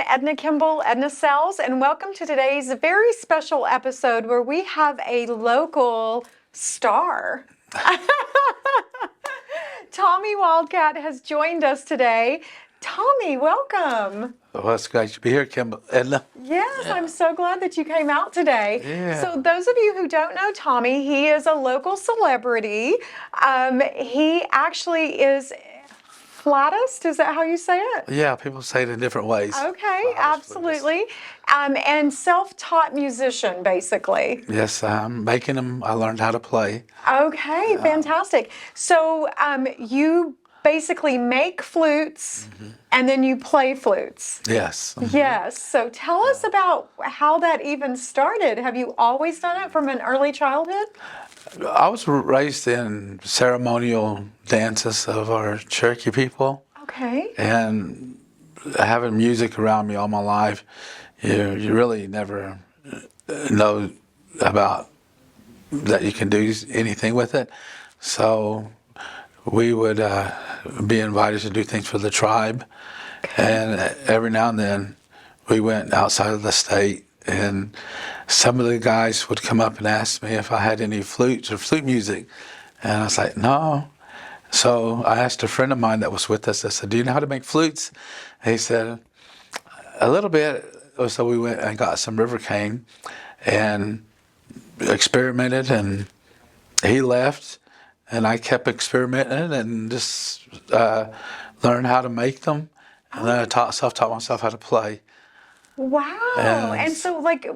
Edna Kimball, Edna Sells, and welcome to today's very special episode where we have a local star. Tommy Wildcat has joined us today. Tommy, welcome. Well, it's great to be here, Edna. Yes, I'm so glad that you came out today. Yeah. So those of you who don't know Tommy, he is a local celebrity. He actually is flautist, is that how you say it? Yeah, people say it in different ways. Okay, absolutely. And self-taught musician, basically. Yes, I'm making them. I learned how to play. Okay, fantastic. So you basically make flutes and then you play flutes. Yes. Yes. So tell us about how that even started. Have you always done it from an early childhood? I was raised in ceremonial dances of our Cherokee people. Okay. And having music around me all my life, you really never know about that you can do anything with it. So we would be invited to do things for the tribe. And every now and then we went outside of the state, and some of the guys would come up and ask me if I had any flutes or flute music. And I was like, no. So I asked a friend of mine that was with us, I said, do you know how to make flutes? And he said, a little bit. So we went and got some river cane and experimented, and he left, and I kept experimenting and just learned how to make them. And then I self-taught myself how to play. Wow. And so, like,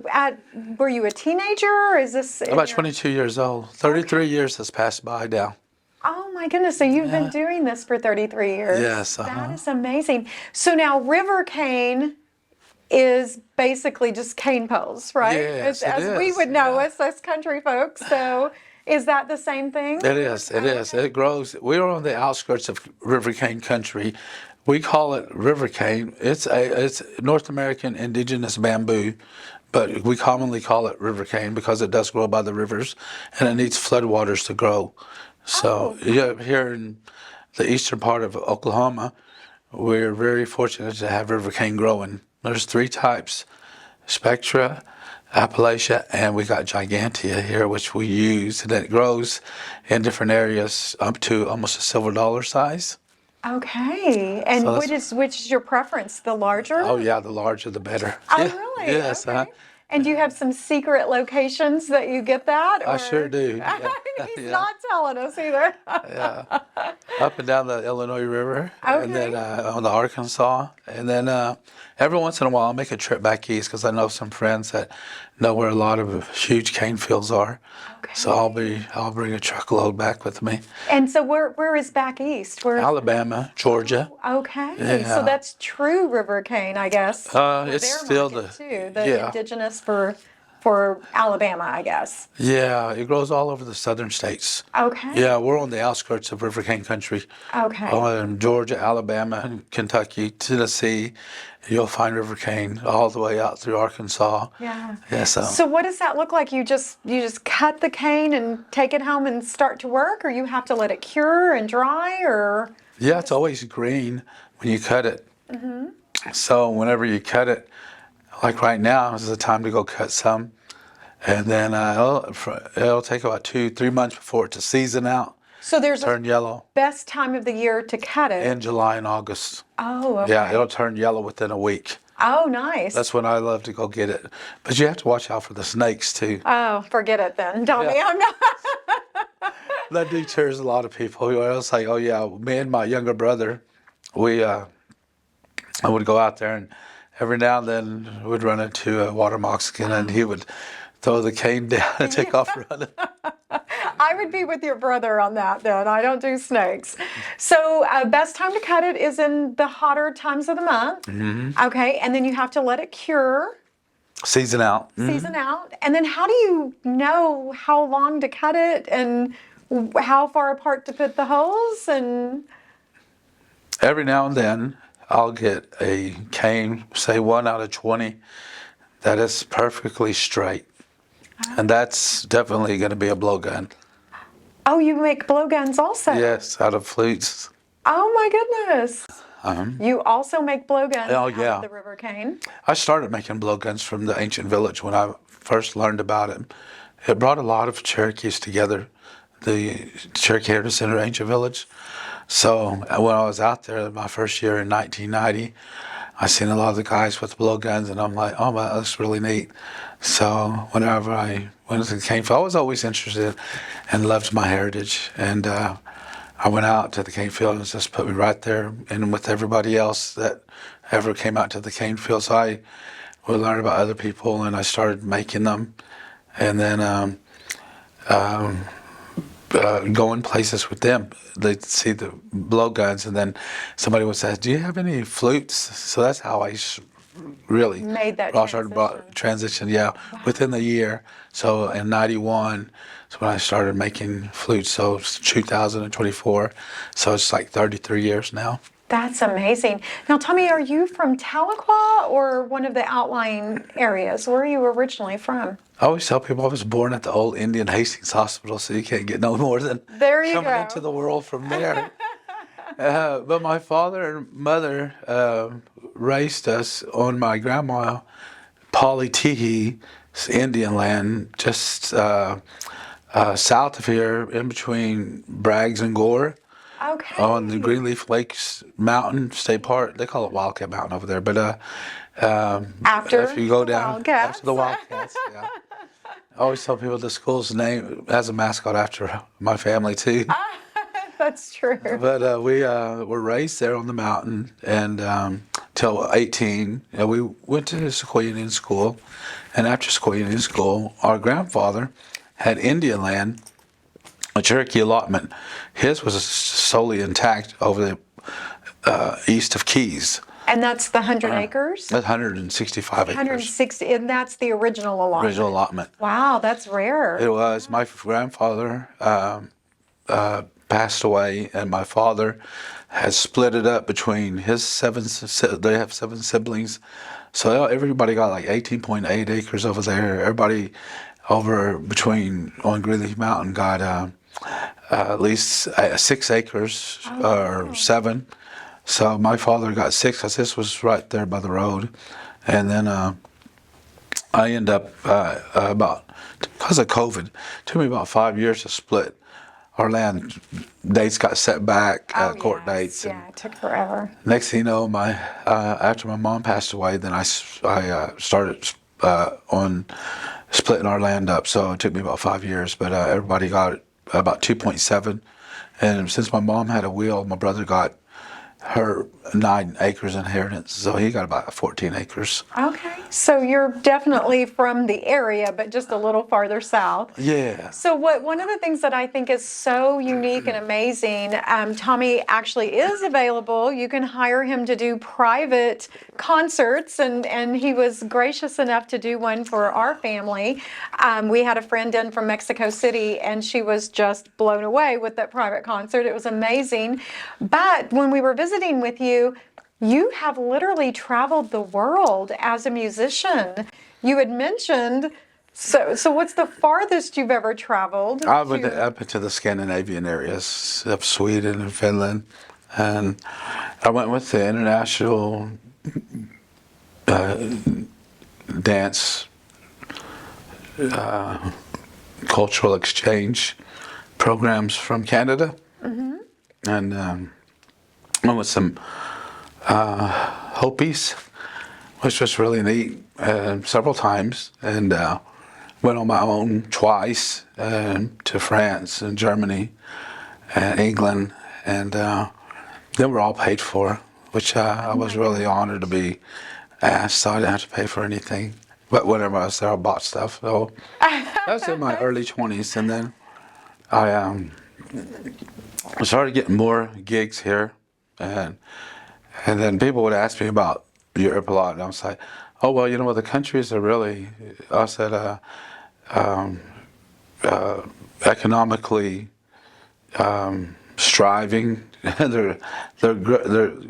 were you a teenager, or is this... About 22 years old. 33 years has passed by now. Oh, my goodness. So you've been doing this for 33 years. Yes. That is amazing. So now river cane is basically just cane poles, right? Yes, as we would know, us country folks. So is that the same thing? It is. It is. It grows. We're on the outskirts of river cane country. We call it river cane. It's North American indigenous bamboo, but we commonly call it river cane because it does grow by the rivers, and it needs floodwaters to grow. So here in the eastern part of Oklahoma, we're very fortunate to have river cane growing. There's 3 types: Spectra, Appalachia, and we got Gigantea here, which we use, and it grows in different areas up to almost a silver dollar size. Okay. And So which is your preference? The larger? Oh yeah, the larger the better. Oh, Yeah. really? Yes. Okay. And do you have some secret locations that you get that? I sure do. Yeah. He's not telling us either. Yeah. Up and down the Illinois River, and then Okay. on the Arkansas, and then every once in a while I'll make a trip back east because I know some friends that know where a lot of huge cane fields are. Okay. So I'll bring a truckload back with me. And so where is back east? Where? Alabama, Georgia. Okay. Yeah. So that's true river cane, I guess. It's Their still market, the too, the yeah. indigenous for Alabama, I guess. Yeah, it grows all over the southern states. Okay. Yeah, we're on the outskirts of river cane country. Okay. In Georgia, Alabama, Kentucky, Tennessee, you'll find river cane all the way out through Arkansas. Yeah. Yeah. So what does that look like? You just cut the cane and take it home and start to work, or you have to let it cure and dry, or? Yeah, it's always green when you cut it. So whenever you cut it, like right now is the time to go cut some, and then it'll take about 2-3 months before it to season out, So there's turn yellow. best time of the year to cut it. In July and August. Oh, okay. Yeah, it'll turn yellow within a week. Oh, nice. That's when I love to go get it. But you have to watch out for the snakes too. Oh, forget it then, Tommy. Yeah. I'm not. That deters a lot of people. It's like, oh yeah, me and my younger brother, I would go out there, and every now and then we'd run into a water moccasin, and he would throw the cane down and take off running. I would be with your brother on that then. I don't do snakes. So best time to cut it is in the hotter times of the month. Okay, and then you have to let it cure, Season out. season out. And then how do you know how long to cut it and how far apart to put the holes? And Every now and then I'll get a cane, say 1 out of 20, that is perfectly straight. And that's definitely going to be a blowgun. oh, you make blowguns also? Yes, out of flutes. Oh my goodness. You also make blowguns Oh, out yeah. of the river cane. I started making blowguns from the ancient village when I first learned about it. It brought a lot of Cherokees together, the Cherokee Heritage Center Ancient Village. So when I was out there my first year in 1990, I seen a lot of the guys with blowguns, and I'm like, oh, that looks really neat. So whenever I went to the cane field, I was always interested and loved my heritage. And I went out to the cane field and just put me right there and with everybody else that ever came out to the cane field. So I would learn about other people, and I started making them. And then going places with them. They'd see the blowguns, and then somebody would say, do you have any flutes? So that's how I really Made that started transition. transition, yeah, within the year. So in 91 is when I started making flutes. So it's 2024. So it's like 33 years now. That's amazing. Now, Tommy, are you from Tahlequah or one of the outlying areas? Where are you originally from? I always tell people I was born at the old Indian Hastings Hospital, so you can't get no more than There you coming go. into the world from there. But my father and mother raised us on my grandma Polly Teehee's Indian land, just south of here, in between Braggs and Gore, Okay. on the Greenleaf Lakes Mountain State Park. They call it Wildcat Mountain over there, but After if you go the down Wildcats. after the Wildcats, yeah. I always tell people the school's name has a mascot after my family too. That's true. But we were raised there on the mountain, and till 18, we went to Sequoia Indian School. And after Sequoia Indian School, our grandfather had Indian land, a Cherokee allotment. His was solely intact over the east of Keys. And that's the 100 acres? That's 165 acres. 160, and that's the original allotment. Original allotment. Wow, that's rare. It was. My grandfather passed away, and my father has split it up between his they have 7 siblings. So everybody got like 18.8 acres over there. Everybody over between on Greenleaf Mountain got at least 6 acres or 7. So my father got 6 because this was right there by the road. And then I end up because of COVID, it took me about 5 years to split. Our land dates got set back, court dates. Yeah, it took forever. Next thing you know, after my mom passed away, then I started on splitting our land up. So it took me about 5 years, but everybody got about 2.7. And since my mom had a will, my brother got her 9 acres inheritance, so he got about 14 acres. Okay, so you're definitely from the area, but just a little farther south. Yeah. So one of the things that I think is so unique and amazing, Tommy actually is available. You can hire him to do private concerts, and he was gracious enough to do one for our family. We had a friend in from Mexico City, and she was just blown away with that private concert. It was amazing. But when we were visiting with you, you have literally traveled the world as a musician. You had mentioned, so what's the farthest you've ever traveled? I went up into the Scandinavian areas of Sweden and Finland, and I went with the international dance cultural exchange programs from Canada, and I went with some Hopis, which was really neat, several times, and went on my own twice to France and Germany and England, and they were all paid for, which I was really honored to be asked, so I didn't have to pay for anything. But whenever I was there, I bought stuff. So that was in my early 20s, and then I started getting more gigs here, and then people would ask me about Europe a lot, and I was like, oh, well, the countries are really, I said, economically striving. they're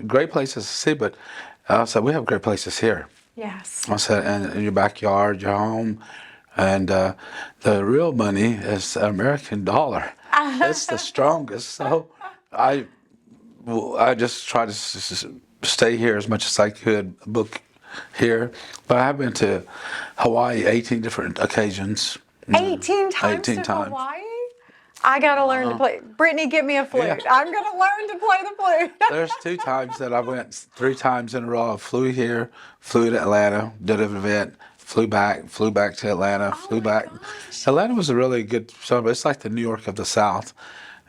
great places to see, but I said, we have great places here. Yes. I said, and in your backyard, your home, and the real money is the American dollar. It's the strongest. So I just try to stay here as much as I could, book here. But I have been to Hawaii 18 different occasions. 18 times 18 to times. Hawaii? I gotta learn to play. Brittany, get me a flute. Yeah. I'm gonna learn to play the flute. There's 2 times that I went, 3 times in a row. I flew here, flew to Atlanta, did an event, flew back to Atlanta, flew my back. gosh. Atlanta was a really good summer. It's like the New York of the South.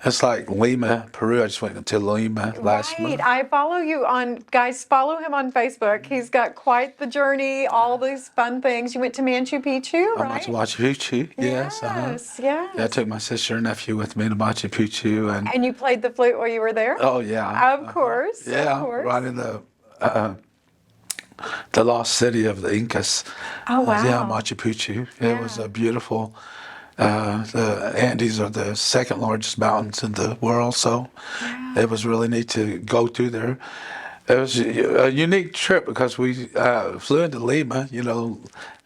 It's like Lima, Peru. I just went to Lima last Right. month. I follow you on, guys, follow him on Facebook. He's got quite the journey, all these fun things. You went to Machu Picchu, I went right? to Machu Picchu, yes. Yes, Yeah, I yes. took my sister and nephew with me to Machu Picchu, and And you played the flute while you were there? oh yeah, Of course, of yeah, course. right in the lost city of the Incas. Oh, Yeah, wow. Machu Picchu. It was Yeah. a beautiful. The Andes are the second largest mountains in the world, so Yeah. it was really neat to go through there. It was a unique trip because we flew into Lima. You know,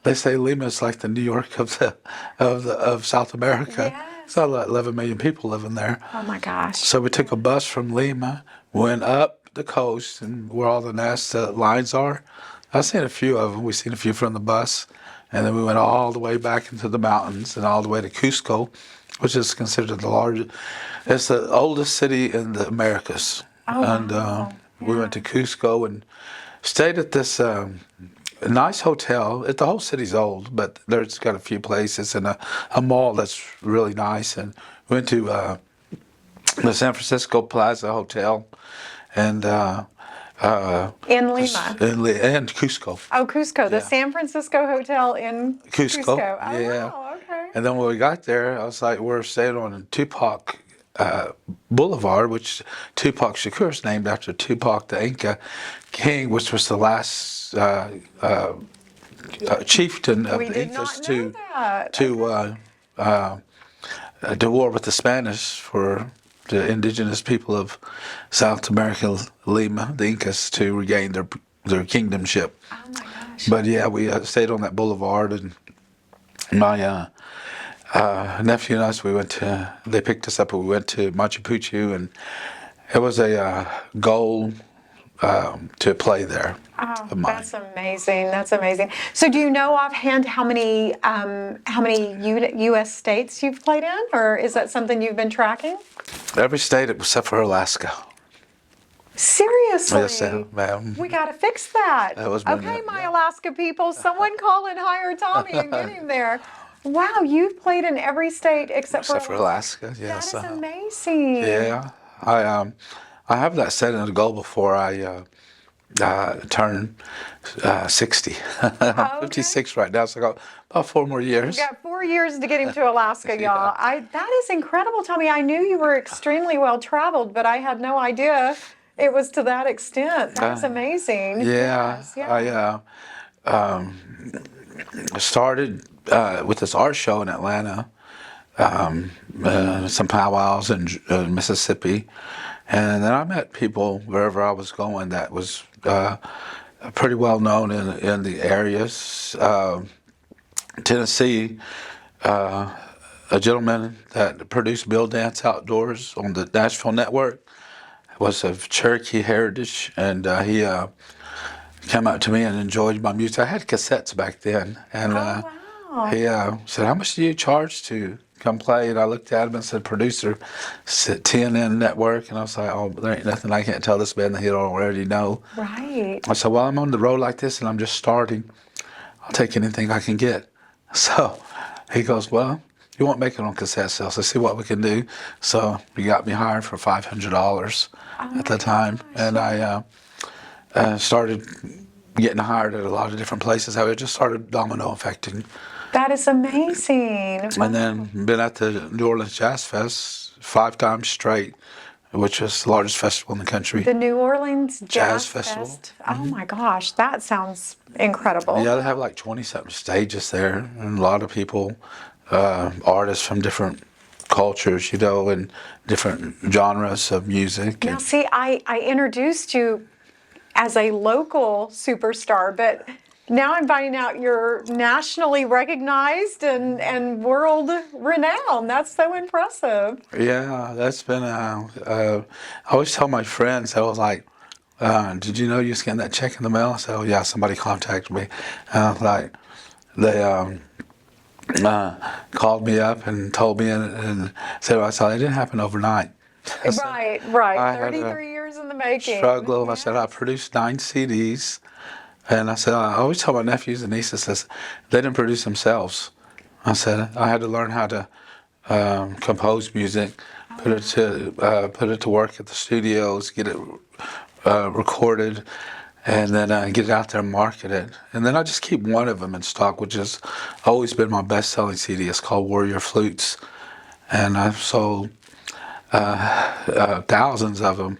they say Lima is like the New York of South America. Yes. So like 11 million people living there. Oh my gosh. So we took a bus from Lima, went up the coast, and where all the NASA lines are. I've seen a few of them. We've seen a few from the bus, and then we went all the way back into the mountains and all the way to Cusco, which is considered the largest. It's the oldest city in the Americas. Oh, And wow. we went to Cusco and stayed at this nice hotel. The whole city's old, but there's got a few places and a mall that's really nice. And went to the San Francisco Plaza Hotel and In Lima. and Cusco. Oh, Cusco, the Yeah. San Francisco Hotel in Cusco, Oh, yeah. wow, okay. And then when we got there, I was like, we're staying on Tupac Boulevard, which Tupac Shakur is named after Tupac the Inca king, which was the last chieftain of We the did Incas not know that. to war with the Spanish for the indigenous people of South America, Lima, the Incas, to regain their kingdomship. Oh my gosh. But yeah, we stayed on that boulevard, and my nephew and us, they picked us up and we went to Machu Picchu, and it was a goal to play there Oh, of mine. that's amazing. That's amazing. So, do you know offhand how many U.S. states you've played in, or is that something you've been tracking? Every state except for Alaska. Seriously? Yes, ma'am. We got to fix that. That was Okay, my Alaska people, someone call and hire Tommy and get him there. Wow, you've played in every state except Except for Alaska, yes. That is amazing. Yeah, I have that set in a goal before I turn 60. I'm 56 right now, so I got about 4 more years. We got 4 years to get him to Alaska, y'all. That is incredible, Tommy. I knew you were extremely well traveled, but I had no idea it was to that extent. That is amazing. Yeah, Yes, yeah. I started with this art show in Atlanta, some powwows in Mississippi, and then I met people wherever I was going that was pretty well known in the areas. Tennessee, a gentleman that produced Bill Dance Outdoors on the Nashville Network was of Cherokee heritage, and he came up to me and enjoyed my music. I had cassettes back then, and Wow. he said, "How much do you charge to come play?" And I looked at him and said, "Producer, said TNN Network," and I was like, "Oh, there ain't nothing I can't tell this man that he don't already know." Right. I said, "Well, I'm on the road like this, and I'm just starting. I'll take anything I can get." So he goes, "Well, you won't make it on cassette sales. Let's see what we can do." So he got me hired for $500 at the time, and I started getting hired at a lot of different places. I just started domino effecting. That is amazing. And then been at the New Orleans Jazz Fest 5 times straight, which was the largest festival in the country. The New Orleans Jazz Festival. Fest. Oh my gosh, that sounds incredible. Yeah, they have like 20-something stages there, and a lot of people, artists from different cultures, and different genres of music. Now, And see, I introduced you as a local superstar, but now I'm finding out you're nationally recognized and world renowned. That's so impressive. yeah, that's been. I always tell my friends, I was like, did you know you scanned that check in the mail? I said, oh, yeah, somebody contacted me. Like, they called me up and told me and said, I said, it didn't happen overnight. I said, Right. I had a 33 years in the making. struggle. I said, I Yes. produced 9 CDs. And I said, I always tell my nephews and nieces this, they didn't produce themselves. I said, I had to learn how to compose music, put it to work at the studios, get it recorded, and then get it out there and market it. And then I just keep one of them in stock, which has always been my best-selling CD. It's called Warrior Flutes, and I've sold thousands of them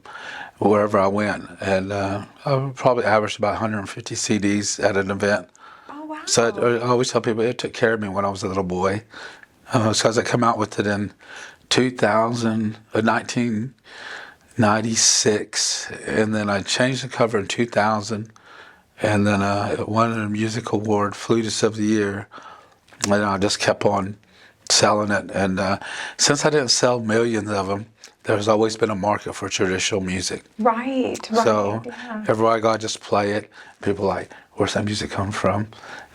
wherever I went, and I probably averaged about 150 CDs at an event. Oh, wow. So I always tell people it took care of me when I was a little boy. Because I come out with it in 1996, and then I changed the cover in 2000, and then I won a music award, Flutist of the Year, and I just kept on selling it. And since I didn't sell millions of them, there's always been a market for traditional music. Right. So Yeah. everywhere I go, I just play it. People are like, where's that music come from?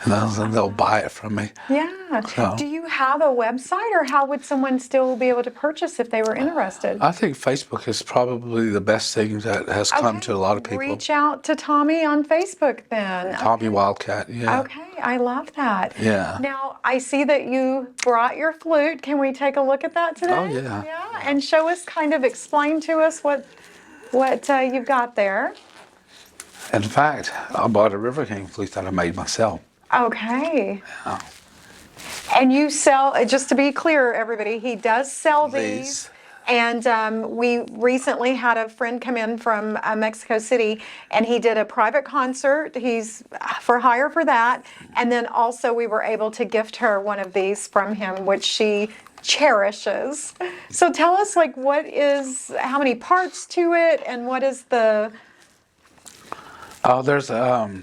And then they'll buy it from me. Yeah. So Do you have a website, or how would someone still be able to purchase if they were interested? I think Facebook is probably the best thing that has come to a lot of people. Reach out to Tommy on Facebook then. Tommy Wildcat, yeah. Okay, I love that. Yeah. Now, I see that you brought your flute. Can we take a look at that today? Oh, yeah. Yeah, and show us, explain to us what you've got there. In fact, I bought a River King flute that I made myself. Okay. Yeah. And you sell, just to be clear, everybody, he does sell these. And we recently had a friend come in from Mexico City, and he did a private concert. He's for hire for that. And then also we were able to gift her one of these from him, which she cherishes. So tell us, how many parts to it, and what is the... Oh, there's the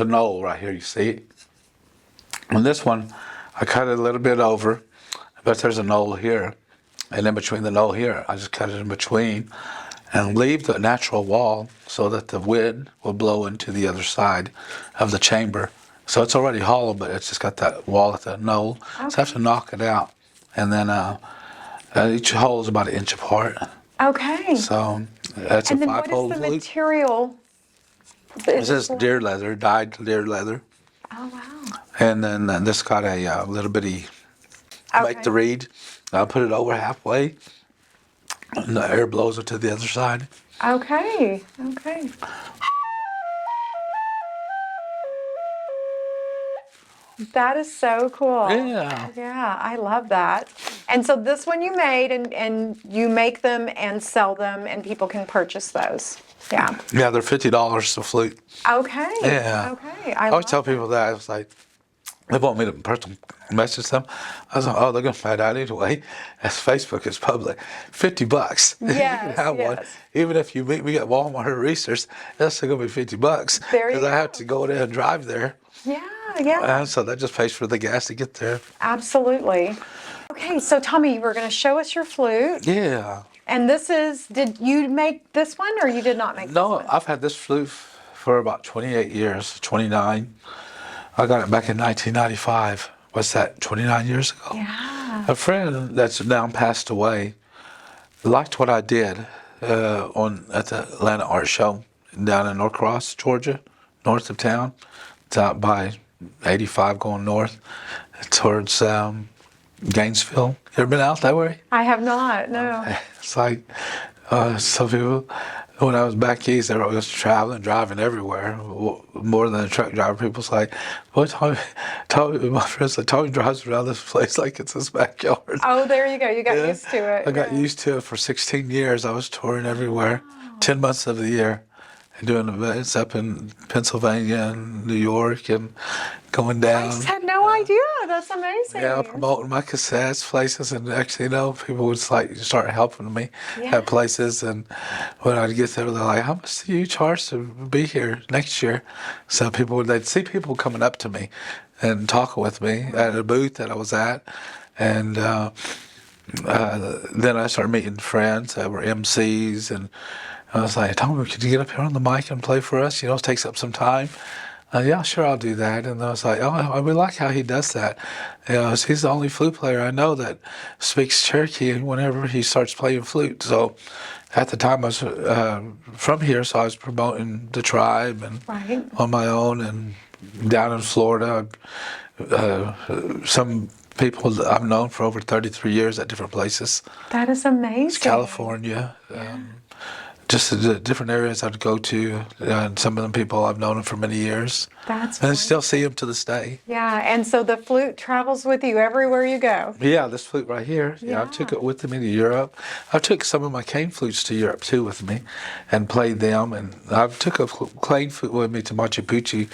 knoll right here, you see it? And this one, I cut it a little bit over, but there's a knoll here. And in between the knoll here, I just cut it in between and leave the natural wall so that the wind will blow into the other side of the chamber. So it's already hollow, but it's just got that wall at the knoll. Okay. So I have to knock it out. And then each hole is about 1 inch apart. Okay. So that's a 5-hole flute. And then what is the material? This is deer leather, dyed deer leather. Oh, wow. And then this got a little bitty make the reed. I put it over halfway, and the air blows it to the other side. Okay. That is so cool. Yeah. Yeah, I love that. And so this one you made, and you make them and sell them, and people can purchase those. Yeah. Yeah, they're $50 a flute. Okay. Yeah. Okay. I always tell people that. It's like, they want me to personally message them. I was like, oh, they're going to find out anyway. As Facebook is public. $50. Yes, you can have one. Even if you meet me at Walmart or Reese's, that's still going to be $50. There you Because I have to go there and drive there. Yeah. So that just pays for the gas to get there. Absolutely. Okay, so Tommy, you were going to show us your flute. Yeah. And did you make this one, or you did not make this one? No, I've had this flute for about 28 years, 29. I got it back in 1995. What's that, 29 years ago? Yeah. A friend that's now passed away liked what I did at the Atlanta Art Show down in Norcross, Georgia, north of town. It's out by 85 going north towards Gainesville. You ever been out that way? I have not, no. It's like some people, when I was back east, they were always traveling, driving everywhere, more than a truck driver. People's like, boy, Tommy, my friends like, Tommy drives around this place like it's his backyard. Oh, there you go. You got used to it. I got used to it for 16 years. I was touring everywhere, 10 months of the year, and doing events up in Pennsylvania and New York and going down. I just had no idea. That's amazing. Yeah, promoting my cassettes places, and actually, people would start helping me at places. And when I'd get there, they're like, "How much do you charge to be here next year?" So they'd see people coming up to me and talking with me at a booth that I was at, and then I started meeting friends that were MCs and I was like, Tommy, could you get up here on the mic and play for us? It takes up some time. Yeah, sure, I'll do that. And I was like, oh, I really like how he does that. He's the only flute player I know that speaks Cherokee whenever he starts playing flute. So at the time I was from here, so I was promoting the tribe and Right. on my own and down in Florida. Some people that I've known for over 33 years at different places. That is amazing. California. Just the different areas I'd go to, and some of them people I've known them for many years, That's and I still wonderful. see them to this day. Yeah, and so the flute travels with you everywhere you go. Yeah, this flute right here. Yeah, I took Yeah. it with me to Europe. I took some of my cane flutes to Europe too with me, and played them. And I took a cane flute with me to Machu Picchu,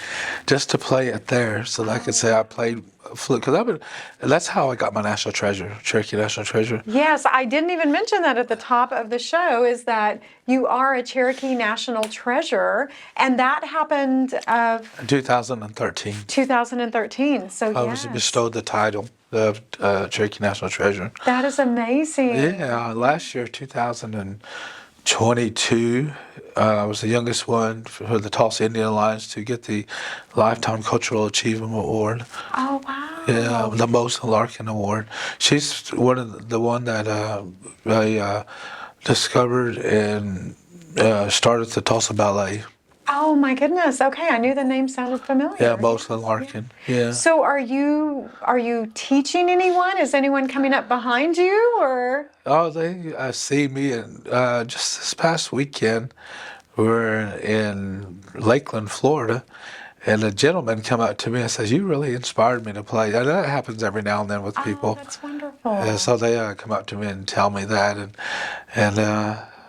just to play it there, so that I could say I played flute. Because that's how I got my national treasure, Cherokee National Treasure. Yes, I didn't even mention that at the top of the show, is that you are a Cherokee National Treasure, and that happened In 2013, 2013. So I was yes, bestowed the title of Cherokee National Treasure. that is amazing. Yeah, last year, 2022, I was the youngest one for the Tulsa Indian Alliance to get the Lifetime Cultural Achievement Award. Oh wow. Yeah, the Most Larkin Award. She's the one that I discovered and started the Tulsa Ballet. Oh my goodness. Okay, I knew the name sounded familiar. Yeah, Most Yes, Larkin. Yeah. So are you teaching anyone? Is anyone coming up behind you or? Oh, they see me, and just this past weekend, we were in Lakeland, Florida, and a gentleman come up to me and says, "You really inspired me to play." And that happens every now and then with Oh, people. that's wonderful. And so they come up to me and tell me that, and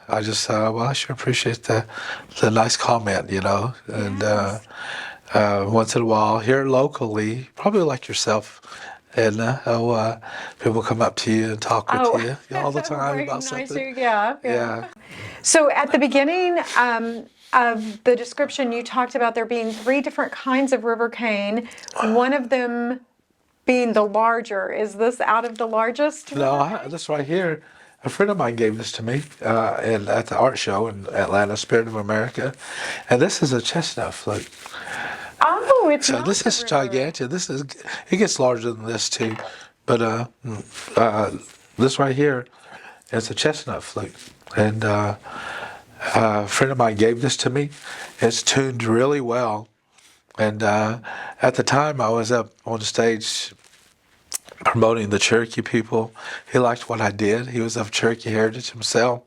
I just well, I sure appreciate the nice comment, and Yes. once in a while here locally, probably like yourself. And people come up to you and talk with Oh, you all the time very about nice. something. Yeah, yeah. Yeah. So at the beginning of the description, you talked about there being 3 different kinds of river cane. One of them being the larger. Is this out of the largest? No, River cane? this right here, a friend of mine gave this to me at the art show in Atlanta, Spirit of America. And this is a chestnut flute. Oh, it's So not this the is river. gigantic. It gets larger than this too. But this right here is a chestnut flute. And a friend of mine gave this to me. It's tuned really well. And at the time I was up on stage promoting the Cherokee people. He liked what I did. He was of Cherokee heritage himself.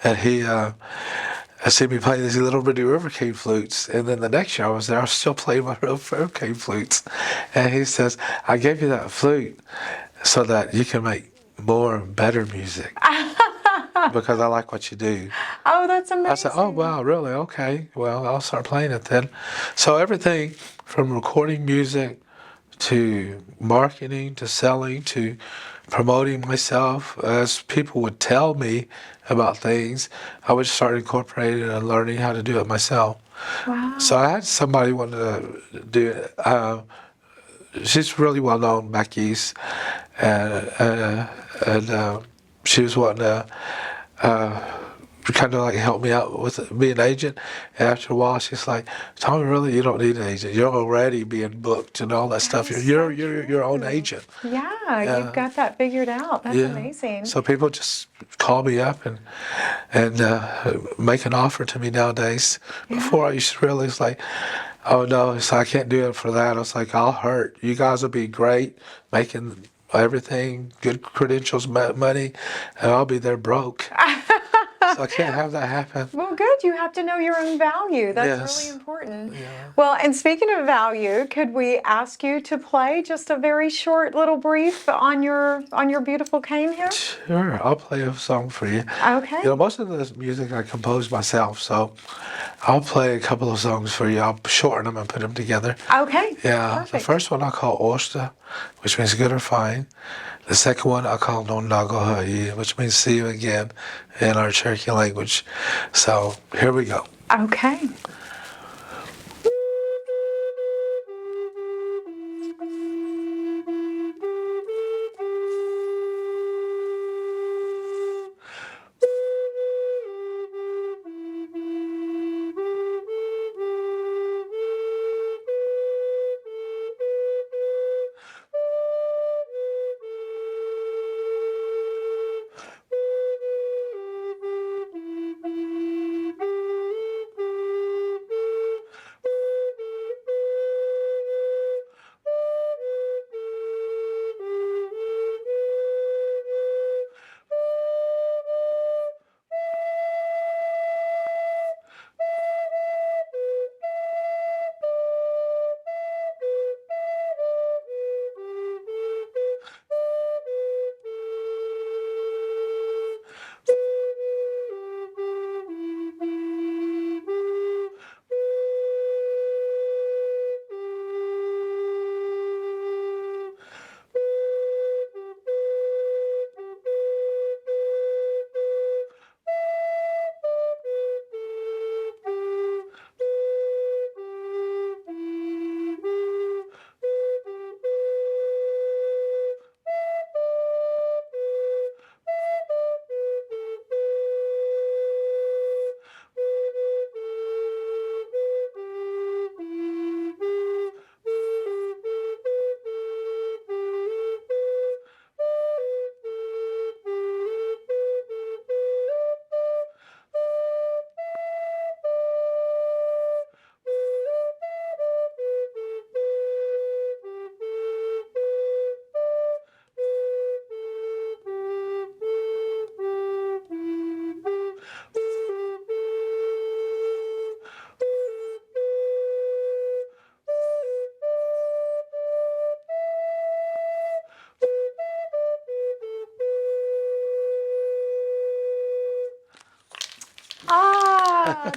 And he seen me play these little bitty river cane flutes. And then the next year I was there, I was still playing my river cane flutes. And he says, I gave you that flute so that you can make more and better music because I like what you do. Oh, that's amazing. I said, oh, wow, really? Okay. Well, I'll start playing it then. So everything from recording music to marketing, to selling, to promoting myself. As people would tell me about things, I would start incorporating and learning how to do it myself. Wow. So I had somebody wanted to do it. She's really well known back east, and she was wanting to kind of like help me out with being an agent. And after a while, she's like, "Tommy, really, you don't need an agent. You're already being booked and all that stuff. is You're so your own true. agent." Yeah, you've got that figured out. That's amazing. So people just call me up and make an offer to me nowadays. Before I used to really, it's like, oh no, so I can't do it for that. I was like, I'll hurt. You guys will be great, making everything, good credentials, money, and I'll be there broke. So I can't have that happen. Well, good. You have to know your own value. That's Yes. really important. Yeah. Well, and speaking of value, could we ask you to play just a very short little brief on your beautiful cane here? Sure, I'll play a song for you. Okay. Most of this music I composed myself, so I'll play a couple of songs for you. I'll shorten them and put them together. Okay. Yeah, Perfect. the first one I call Osta, which means good or fine. The second one I call Nondagohayi, which means see you again in our Cherokee language. So here we go. Okay.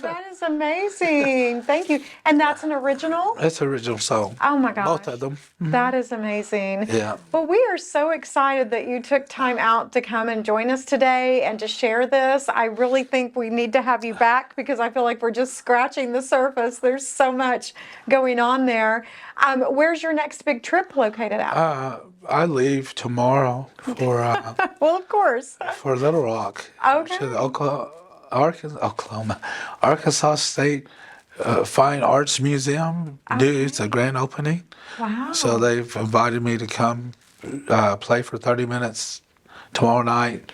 that is amazing. Thank you. And that's an original? It's an original song. Oh my gosh. Both of them. That is amazing. Yeah. Well, we are so excited that you took time out to come and join us today and to share this. I really think we need to have you back because I feel like we're just scratching the surface. There's so much going on there. Where's your next big trip located at? I leave tomorrow Well, of course. for Little Rock Okay. to the Arkansas State Fine Arts Museum. It's a grand opening. Wow. So they've invited me to come play for 30 minutes tomorrow night,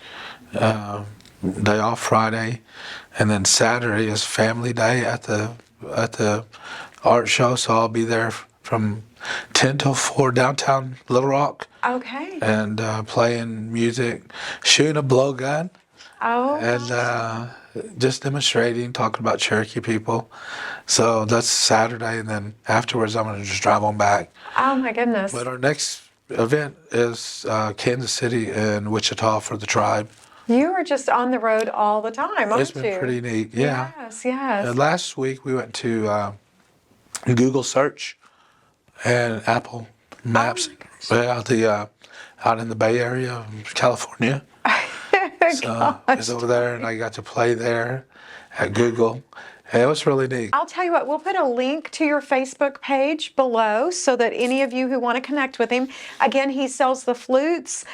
day off Friday, and then Saturday is family day at the art show. So I'll be there from 10 till 4 downtown Little Rock Okay. and playing music, shooting a blowgun, Oh. and just demonstrating, talking about Cherokee people. So that's Saturday, and then afterwards I'm going to just drive on back. Oh my goodness. But our next event is Kansas City and Wichita for the tribe. You are just on the road all the time, aren't It's been you? pretty neat, yeah. Yes, yes. And last week we went to Google Search and Apple Maps out in the Bay Area of California. So it's over there, and I got to play there at Google. And it was really neat. I'll tell you what, we'll put a link to your Facebook page below so that any of you who want to connect with him, again, he sells the flutes,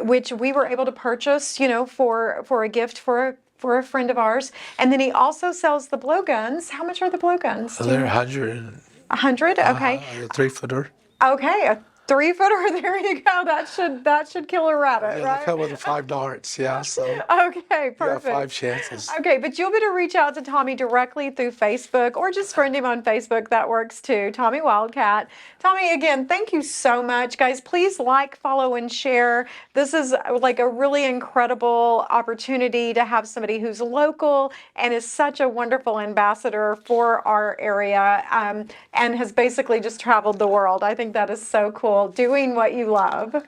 which we were able to purchase, for a gift for a friend of ours. And then he also sells the blowguns. How much are the blowguns? They're 100. 100? Okay. A 3-footer. Okay, a 3-footer. There you go. That should kill a rabbit, Yeah, right? they come with the 5 darts, yeah. So Okay, you got perfect. 5 chances. Okay, but you'll be able to reach out to Tommy directly through Facebook or just friend him on Facebook. That works too. Tommy Wildcat. Tommy, again, thank you so much. Guys, please like, follow, and share. This is like a really incredible opportunity to have somebody who's local and is such a wonderful ambassador for our area and has basically just traveled the world. I think that is so cool, doing what you love.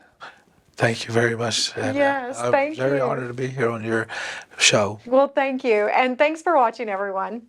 Thank you very much. And, Yes, I'm thank very you. honored to be here on your show. Well, thank you. And thanks for watching, everyone.